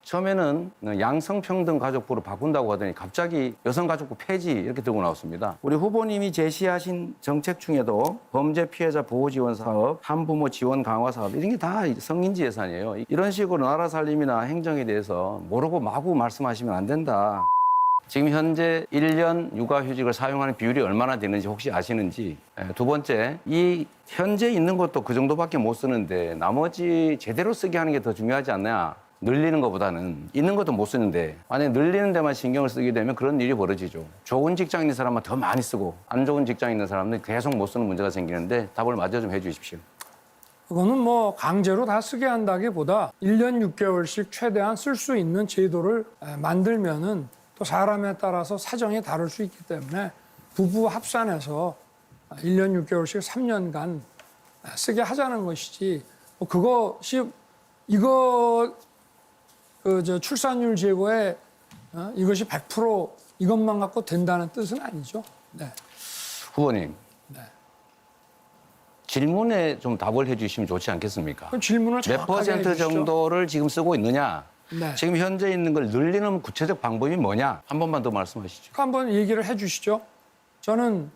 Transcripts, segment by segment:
처음에는 양성평등 가족부로 바꾼다고 하더니 갑자기 여성가족부 폐지 이렇게 들고 나왔습니다. 우리 후보님이 제시하신 정책 중에도 범죄 피해자 보호 지원 사업, 한부모 지원 강화 사업 이런 게 다 성인지 예산이에요. 이런 식으로 나라 살림이나 행정에 대해서 모르고 마구 말씀하시면 안 된다. 지금 현재 1년 육아휴직을 사용하는 비율이 얼마나 되는지 혹시 아시는지. 두 번째, 이 현재 있는 것도 그 정도밖에 못 쓰는데 나머지 제대로 쓰게 하는 게 더 중요하지 않냐. 늘리는 것보다는 있는 것도 못 쓰는데 만약에 늘리는 데만 신경을 쓰게 되면 그런 일이 벌어지죠. 좋은 직장 있는 사람은 더 많이 쓰고 안 좋은 직장 있는 사람은 계속 못 쓰는 문제가 생기는데 답을 마저 좀 해주십시오. 그거는 뭐 강제로 다 쓰게 한다기보다 1년 6개월씩 최대한 쓸 수 있는 제도를 만들면은 또 사람에 따라서 사정이 다를 수 있기 때문에 부부 합산해서 1년 6개월씩 3년간 쓰게 하자는 것이지 뭐 그것이 출산율 제고에 이것이 100% 이것만 갖고 된다는 뜻은 아니죠. 네. 후보님. 네. 질문에 좀 답을 해주시면 좋지 않겠습니까? 그럼 질문을 몇 정확하게 퍼센트 해주시죠. 정도를 지금 쓰고 있느냐? 네. 지금 현재 있는 걸 늘리는 구체적 방법이 뭐냐? 한 번만 더 말씀하시죠. 한번 얘기를 해주시죠. 저는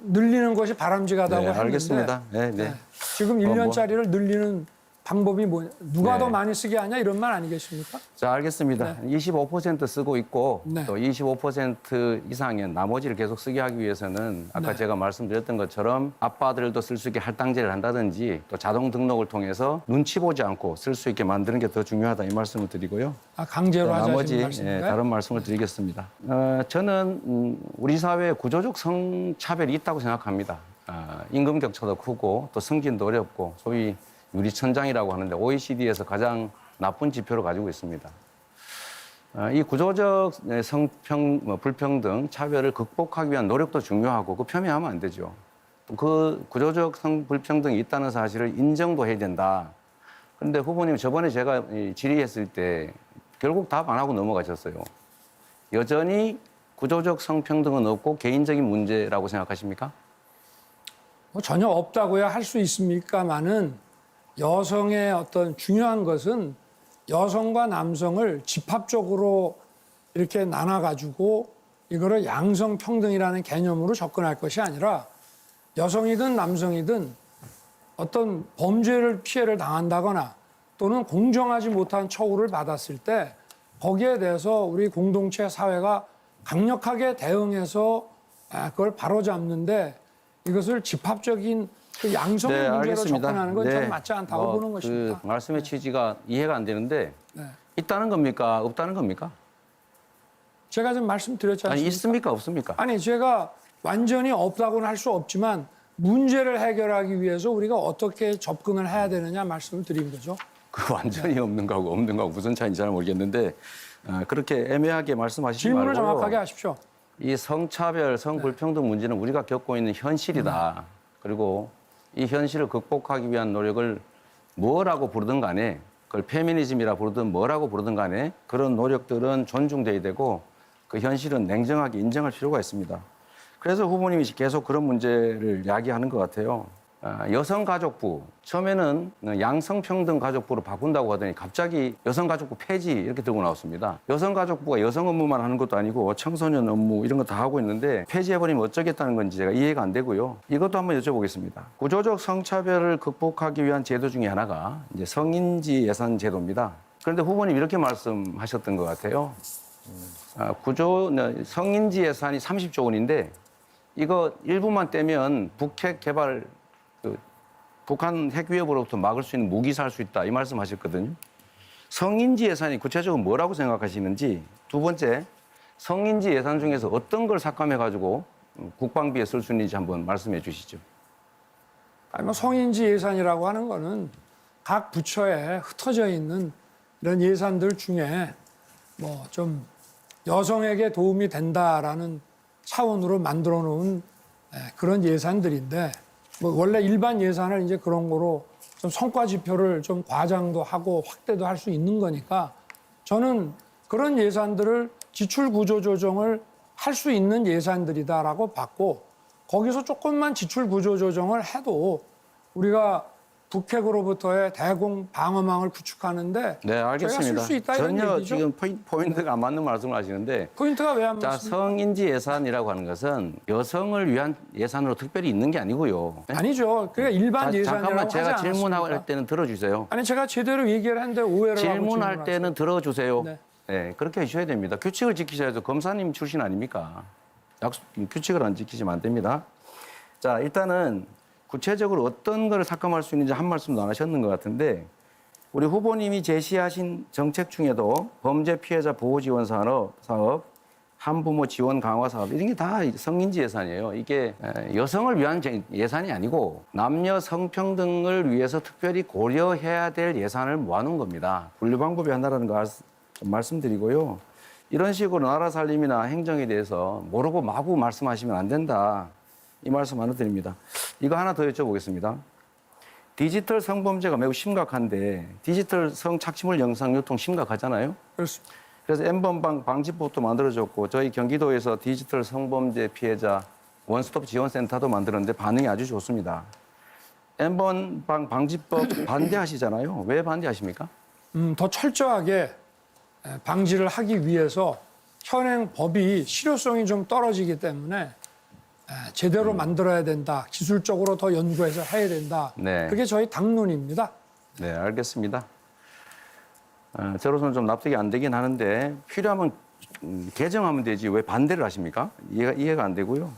늘리는 것이 바람직하다고 네, 했는데 알겠습니다. 네, 네. 네. 지금 1년짜리를 늘리는 방법이 뭐냐? 누가 네. 더 많이 쓰게 하냐 이런 말 아니겠습니까? 자, 알겠습니다. 25% 쓰고 있고 네. 또 25% 이상의 나머지를 계속 쓰게 하기 위해서는 아까 네. 제가 말씀드렸던 것처럼 아빠들도 쓸 수 있게 할당제를 한다든지 또 자동 등록을 통해서 눈치 보지 않고 쓸 수 있게 만드는 게 더 중요하다 이 말씀을 드리고요. 강제로 하자는 나머지 말씀인가요? 다른 말씀을 드리겠습니다. 저는 우리 사회에 구조적 성차별이 있다고 생각합니다. 임금 격차도 크고 또 승진도 어렵고 소위 유리천장이라고 하는데 OECD에서 가장 나쁜 지표를 가지고 있습니다. 이 구조적 불평등, 차별을 극복하기 위한 노력도 중요하고 그 폄훼하면 안 되죠. 그 구조적 성불평등이 있다는 사실을 인정도 해야 된다. 그런데 후보님 저번에 제가 질의했을 때 결국 답 안 하고 넘어가셨어요. 여전히 구조적 성평등은 없고 개인적인 문제라고 생각하십니까? 뭐 전혀 없다고야 할 수 있습니까마는 여성의 어떤 중요한 것은 여성과 남성을 집합적으로 이렇게 나눠가지고 이거를 양성평등이라는 개념으로 접근할 것이 아니라 여성이든 남성이든 어떤 피해를 당한다거나 또는 공정하지 못한 처우를 받았을 때 거기에 대해서 우리 공동체 사회가 강력하게 대응해서 그걸 바로잡는데 이것을 집합적인 그 양성의 문제로 알겠습니다. 접근하는 건 저는 맞지 않다고 보는 것입니다. 그 말씀의 취지가 이해가 안 되는데 네. 있다는 겁니까? 없다는 겁니까? 제가 좀 말씀드렸지 않습니까? 아니 있습니까? 없습니까? 아니 제가 완전히 없다고는 할 수 없지만 문제를 해결하기 위해서 우리가 어떻게 접근을 해야 되느냐 말씀을 드린 거죠. 그 완전히 없는 거하고 없는 거하고 무슨 차이인지 잘 모르겠는데 그렇게 애매하게 말씀하시지 말고 질문을 정확하게 하십시오. 이 성차별, 성불평등 문제는 우리가 겪고 있는 현실이다. 그리고 이 현실을 극복하기 위한 노력을 뭐라고 부르든 간에 그걸 페미니즘이라 부르든 뭐라고 부르든 간에 그런 노력들은 존중돼야 되고 그 현실은 냉정하게 인정할 필요가 있습니다. 그래서 후보님이 계속 그런 문제를 야기하는 것 같아요. 여성가족부, 처음에는 양성평등 가족부로 바꾼다고 하더니 갑자기 여성가족부 폐지 이렇게 들고 나왔습니다. 여성가족부가 여성 업무만 하는 것도 아니고 청소년 업무 이런 거 다 하고 있는데 폐지해버리면 어쩌겠다는 건지 제가 이해가 안 되고요. 이것도 한번 여쭤보겠습니다. 구조적 성차별을 극복하기 위한 제도 중에 하나가 이제 성인지 예산 제도입니다. 그런데 후보님 이렇게 말씀하셨던 것 같아요. 성인지 예산이 30조 원인데 이거 일부만 떼면 북핵 개발 북한 핵 위협으로부터 막을 수 있는 무기 살 수 있다 이 말씀하셨거든요. 성인지 예산이 구체적으로 뭐라고 생각하시는지. 두 번째, 성인지 예산 중에서 어떤 걸 삭감해가지고 국방비에 쓸 수 있는지 한번 말씀해 주시죠. 아니 뭐 성인지 예산이라고 하는 거는 각 부처에 흩어져 있는 이런 예산들 중에 뭐 좀 여성에게 도움이 된다라는 차원으로 만들어 놓은 그런 예산들인데 뭐 원래 일반 예산을 이제 그런 거로 좀 성과 지표를 좀 과장도 하고 확대도 할 수 있는 거니까 저는 그런 예산들을 지출 구조 조정을 할 수 있는 예산들이다라고 봤고 거기서 조금만 지출 구조 조정을 해도 우리가 북핵으로부터의 대공 방어망을 구축하는데 네, 알겠습니다. 저희가 쓸 수 있다 이런 전혀 얘기죠. 지금 포인트가 안 맞는 말씀을 하시는데 포인트가 왜 안 자, 맞습니까? 성인지 예산이라고 하는 것은 여성을 위한 예산으로 특별히 있는 게 아니고요. 아니죠. 그게 일반 예산이라고 잠깐만 하지 제가 않았습니까? 질문할 때는 들어주세요. 아니 제가 제대로 얘기를 했는데 오해를 하고 질문할 질문하세요. 때는 들어주세요. 네. 네, 그렇게 해주셔야 됩니다. 규칙을 지키셔야죠. 검사님 출신 아닙니까? 규칙을 안 지키시면 안 됩니다. 자, 일단은 구체적으로 어떤 걸 삭감할 수 있는지 한 말씀도 안 하셨는 것 같은데 우리 후보님이 제시하신 정책 중에도 범죄 피해자 보호 지원 사업, 한부모 지원 강화 사업 이런 게 다 성인지 예산이에요. 이게 여성을 위한 예산이 아니고 남녀 성평등을 위해서 특별히 고려해야 될 예산을 모아놓은 겁니다. 분류 방법이 하나라는 거 좀 말씀드리고요. 이런 식으로 나라 살림이나 행정에 대해서 모르고 마구 말씀하시면 안 된다. 이 말씀 하나 드립니다. 이거 하나 더 여쭤보겠습니다. 디지털 성범죄가 매우 심각한데 디지털 성착취물 영상 유통 심각하잖아요. 그렇습니다. 그래서 N번방 방지법도 만들어졌고 저희 경기도에서 디지털 성범죄 피해자 원스톱 지원센터도 만들었는데 반응이 아주 좋습니다. N번방 방지법 반대하시잖아요. 왜 반대하십니까? 더 철저하게 방지를 하기 위해서 현행 법이 실효성이 좀 떨어지기 때문에 제대로 만들어야 된다. 기술적으로 더 연구해서 해야 된다. 네. 그게 저희 당론입니다. 네, 알겠습니다. 저로서는 좀 납득이 안 되긴 하는데 필요하면 개정하면 되지 왜 반대를 하십니까? 이해가 안 되고요.